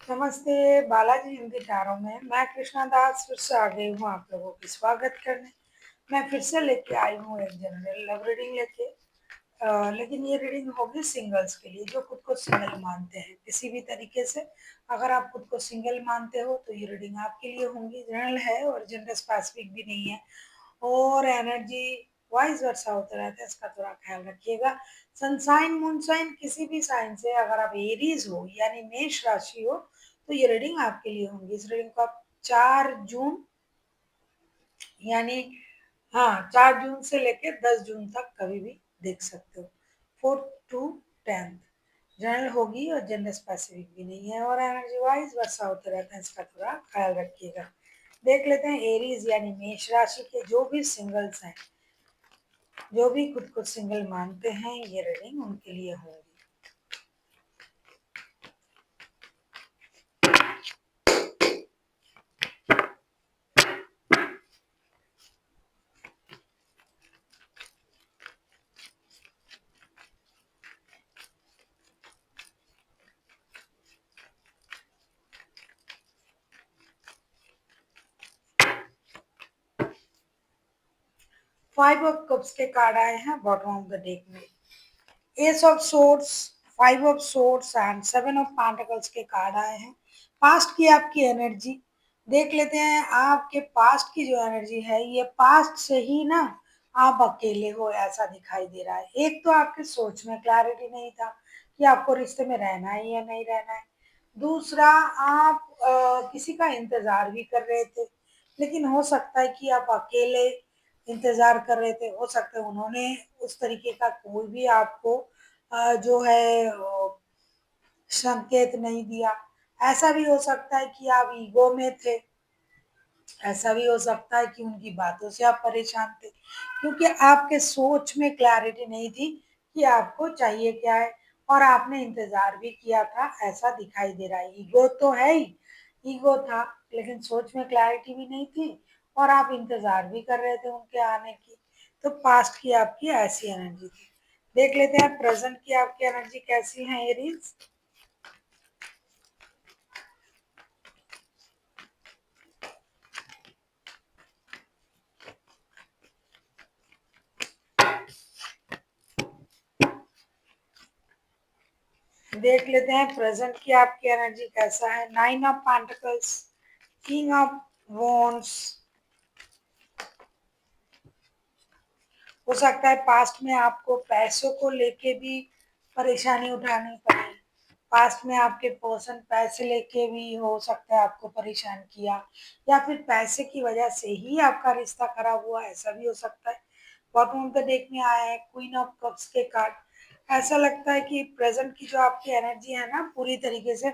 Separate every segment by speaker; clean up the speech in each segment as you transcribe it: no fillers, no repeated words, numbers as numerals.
Speaker 1: नमस्ते, बालाजी हिंदी टारों में मैं कृष्णा दास फिर से आ गई हूँ आप लोगों की स्वागत करने। मैं फिर से लेके आई हूँ एक जनरल लव रीडिंग लेके। लेकिन ये रीडिंग होगी सिंगल्स के लिए जो खुद को सिंगल मानते हैं किसी भी तरीके से। अगर आप खुद को सिंगल मानते हो तो ये रीडिंग आपके लिए होंगी। जनरल है और जेंडर स्पेसिफिक भी नहीं है और एनर्जी वाइस वर्सा होता रहता है, इसका थोड़ा ख्याल रखिएगा। सनसाइन मूनसाइन किसी भी साइन से अगर आप एरीज हो यानी मेष राशि हो तो ये रीडिंग आपके लिए होंगी। इस रीडिंग को आप 4 जून यानी हाँ 4 जून से लेकर 10 जून तक कभी भी देख सकते हो। 4 to 10 जनरल होगी और जेंडर स्पेसिफिक भी नहीं है और एनर्जी वाइज वर्षा होते रहते हैं, इसका थोड़ा ख्याल रखिएगा। देख लेते हैं एरीज यानी मेष राशि के जो भी सिंगल्स हैं, जो भी खुद को सिंगल मानते हैं, ये रीडिंग उनके लिए होगी। 5 ऑफ कप्स के कार्ड आए हैं बॉटम ऑफ द डेक में। S of swords, 5 of swords and 7 of pentacles के कार्ड आए हैं। पास्ट की आपकी एनर्जी देख लेते हैं। आपके पास्ट की जो एनर्जी है ये पास्ट से ही ना आप अकेले हो ऐसा दिखाई दे रहा है। एक तो आपके सोच में क्लैरिटी नहीं था कि आपको रिश्ते में रहना है या नहीं रहना है। दूसरा आप किसी का इंतजार भी कर रहे थे, लेकिन हो सकता है कि आप अकेले इंतजार कर रहे थे। हो सकता है उन्होंने उस तरीके का कोई भी आपको जो है संकेत नहीं दिया। ऐसा भी हो सकता है कि आप ईगो में थे। ऐसा भी हो सकता है कि उनकी बातों से आप परेशान थे क्योंकि आपके सोच में क्लैरिटी नहीं थी कि आपको चाहिए क्या है और आपने इंतजार भी किया था ऐसा दिखाई दे रहा है। ईगो तो है ही, ईगो था, लेकिन सोच में क्लैरिटी भी नहीं थी और आप इंतजार भी कर रहे थे उनके आने की। तो पास्ट की आपकी ऐसी एनर्जी थी। देख लेते हैं प्रेजेंट की आपकी एनर्जी कैसी है एरीज। देख लेते हैं प्रेजेंट की आपकी एनर्जी कैसा है। 9 of pentacles, king of wands. हो सकता है पास्ट में आपको पैसों को लेके भी परेशानी उठानी पड़ी। पास्ट में आपके पर्सन पैसे लेके भी हो सकता है आपको परेशान किया या फिर पैसे की वजह से ही आपका रिश्ता खराब हुआ, ऐसा भी हो सकता है। बॉटम ऑफ द डेक में आया है क्वीन ऑफ कप्स के कार्ड। ऐसा लगता है कि प्रेजेंट की जो आपकी एनर्जी है ना पूरी तरीके से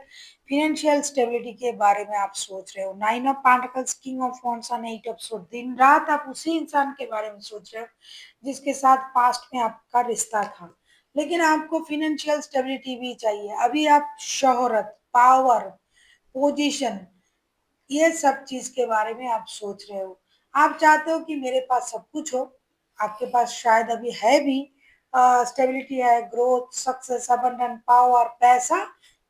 Speaker 1: फिनेंशियल स्टेबिलिटी के बारे में आप सोच रहे हो। 9 of pentacles, king of wands और 8 ऑफ सोर्ड्स, दिन रात आप उसी इंसान के बारे में सोच रहे हो जिसके साथ पास्ट में आपका रिश्ता था। लेकिन आपको फिनेंशियल स्टेबिलिटी भी चाहिए। अभी आप शोहरत, पावर, पोजीशन, ये सब चीज के बारे में आप सोच रहे हो। आप चाहते हो कि मेरे पास सब कुछ हो। आपके पास शायद अभी है भी, स्टेबिलिटी है, ग्रोथ, सक्सेस, अबंडेंट, पावर, पैसा,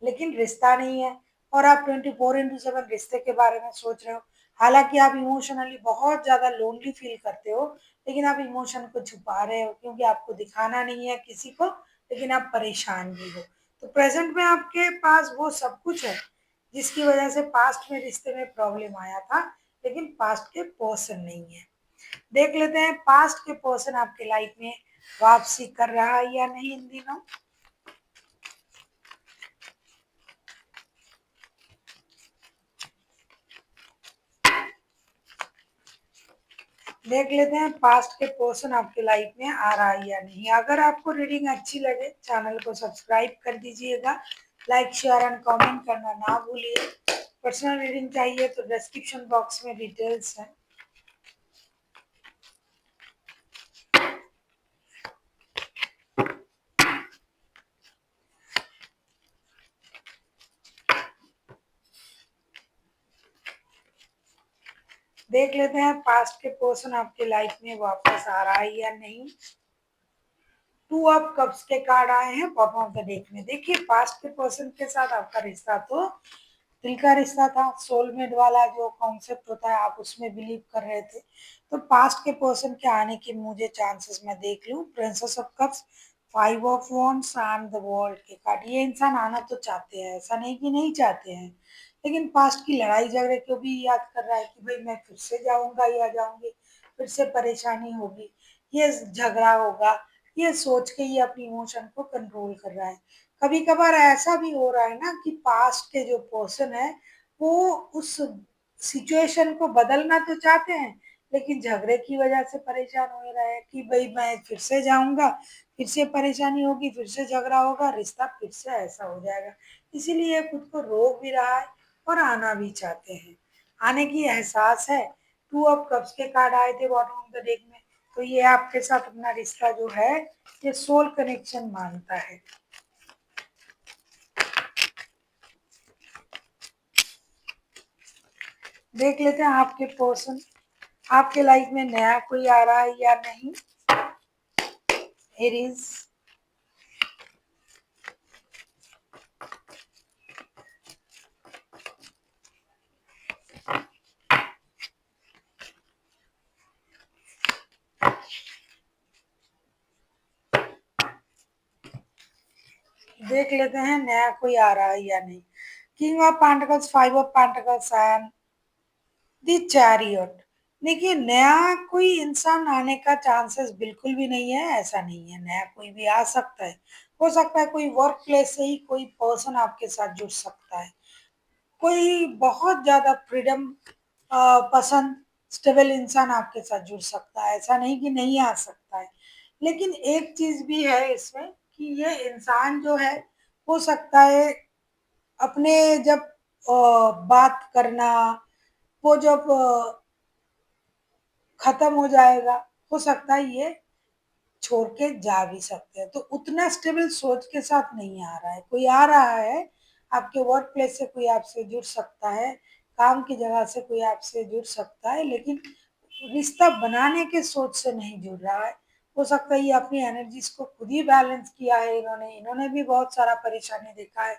Speaker 1: लेकिन रिश्ता नहीं है। और आप 24/7 रिश्ते के बारे में सोच रहे हो। हालांकि आप इमोशनली बहुत ज्यादा लोनली फील करते हो, लेकिन आप इमोशन को छुपा रहे हो क्योंकि आपको दिखाना नहीं है किसी को, लेकिन आप परेशान भी हो। तो प्रेजेंट में आपके पास वो सब कुछ है जिसकी वजह से पास्ट में रिश्ते में प्रॉब्लम आया था, लेकिन पास्ट के पर्सन नहीं है। देख लेते हैं पास्ट के पर्सन आपके लाइफ में वापसी कर रहा है या नहीं इन दिनों। देख लेते हैं पास्ट के पर्सन आपके लाइफ में आ रहा है या नहीं। अगर आपको रीडिंग अच्छी लगे चैनल को सब्सक्राइब कर दीजिएगा, लाइक शेयर एंड कमेंट करना ना भूलिए। पर्सनल रीडिंग चाहिए तो डिस्क्रिप्शन बॉक्स में डिटेल्स है। देख लेते हैं पास्ट के पर्सन आपके लाइफ में वापस आ रहा है या नहीं। 2 ऑफ कप्स के कार्ड आए हैं बॉटम ऑफ द डेक में। देखिए पास्ट के पर्सन के साथ आपका रिश्ता तो दिल का रिश्ता था, सोलमेट वाला जो कॉन्सेप्ट होता है आप उसमें बिलीव कर रहे थे। तो पास्ट के पर्सन के आने के मुझे चांसेस मैं देख लूँ। Princess of cups, five of wands and the world के कार्ड। ये इंसान आना तो चाहते हैं, ऐसा नहीं कि नहीं चाहते हैं, लेकिन पास्ट की लड़ाई झगड़े को भी याद कर रहा है कि भाई मैं फिर से जाऊंगा या जाऊंगी, फिर से परेशानी होगी, ये झगड़ा होगा, ये सोच के ये अपनी इमोशन को कंट्रोल कर रहा है। कभी कभार ऐसा भी हो रहा है ना कि पास्ट के जो पर्सन है वो उस सिचुएशन को बदलना तो चाहते हैं, लेकिन झगड़े की वजह से परेशान हो रहा है कि भाई मैं फिर से जाऊंगा, फिर से परेशानी होगी, फिर से झगड़ा होगा, रिश्ता फिर से ऐसा हो जाएगा। इसीलिए खुद को रोक भी रहा है और आना भी चाहते हैं, आने की एहसास है। टू ऑफ कप्स के कार्ड आए थे बॉटम ऑफ द डेक में, तो ये आपके साथ अपना रिश्ता जो है ये सोल कनेक्शन मानता है। देख लेते हैं आपके पर्सन, आपके लाइफ में नया कोई आ रहा है या नहीं। एरीज, देख लेते हैं नया कोई आ रहा है या नहीं। King of pentacles, five of pentacles and the chariot. देखिए नया कोई इंसान आने का चांसेस बिल्कुल भी नहीं है, ऐसा नहीं है, नया कोई भी आ सकता है। हो सकता है कोई वर्क प्लेस से ही कोई पर्सन आपके साथ जुड़ सकता है, कोई बहुत ज्यादा फ्रीडम पसंद स्टेबल इंसान आपके साथ जुड़ सकता है, ऐसा नहीं कि नहीं आ सकता है। लेकिन एक चीज भी है इसमें कि ये इंसान जो है हो सकता है अपने जब बात करना वो जब खत्म हो जाएगा, हो सकता है ये छोड़ के जा भी सकते हैं। तो उतना स्टेबल सोच के साथ नहीं आ रहा है, कोई आ रहा है आपके वर्क प्लेस से, कोई आपसे जुड़ सकता है, काम की जगह से कोई आपसे जुड़ सकता है, लेकिन रिश्ता बनाने के सोच से नहीं जुड़ रहा है। हो सकता है ये अपनी एनर्जीज को खुद ही बैलेंस किया है इन्होंने, इन्होंने भी बहुत सारा परेशानी देखा है।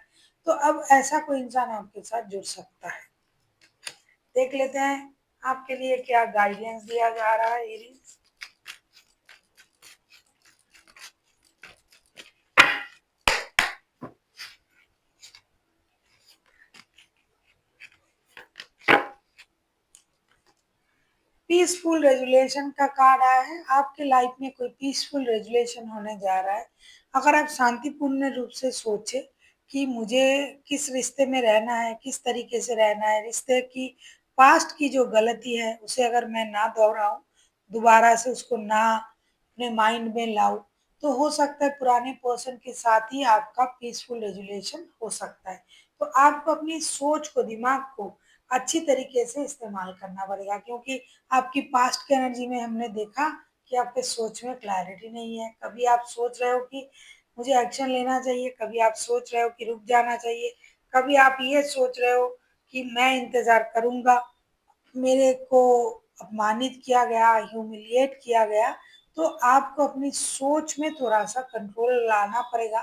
Speaker 1: तो अब ऐसा कोई इंसान आपके साथ जुड़ सकता है। देख लेते हैं आपके लिए क्या गाइडेंस दिया जा रहा है एरीज। पीसफुल रेजुलेशन का कार्ड आया है, आपके लाइफ में कोई पीसफुल रेजुलेशन होने जा रहा है। अगर आप शांतिपूर्ण रूप से सोचे कि मुझे किस रिश्ते में रहना है, किस तरीके से रहना है, रिश्ते की पास्ट की जो गलती है उसे अगर मैं ना दोहराऊं, दोबारा से उसको ना अपने माइंड में लाऊं, तो हो सकता है पुराने पर्सन के साथ ही आपका पीसफुल रेजुलेशन हो सकता है। तो आपको अपनी सोच को, दिमाग को अच्छी तरीके से इस्तेमाल करना पड़ेगा, क्योंकि आपकी पास्ट की एनर्जी में हमने देखा कि आपके सोच में क्लैरिटी नहीं है। कभी आप सोच रहे हो कि मुझे एक्शन लेना चाहिए, कभी आप सोच रहे हो कि रुक जाना चाहिए, कभी आप ये सोच रहे हो कि मैं इंतजार करूंगा, मेरे को अपमानित किया गया, ह्यूमिलिएट किया गया। तो आपको अपनी सोच में थोड़ा सा कंट्रोल लाना पड़ेगा,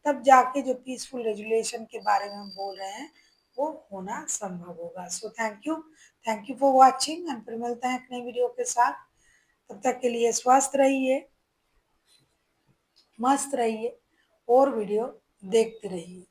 Speaker 1: तब जाके जो पीसफुल रेजुलेशन के बारे में हम बोल रहे हैं वो होना संभव होगा। So thank you for watching, and फिर मिलते हैं एक नई वीडियो के साथ। तब तक के लिए स्वस्थ रहिए, मस्त रहिए और वीडियो देखते रहिए।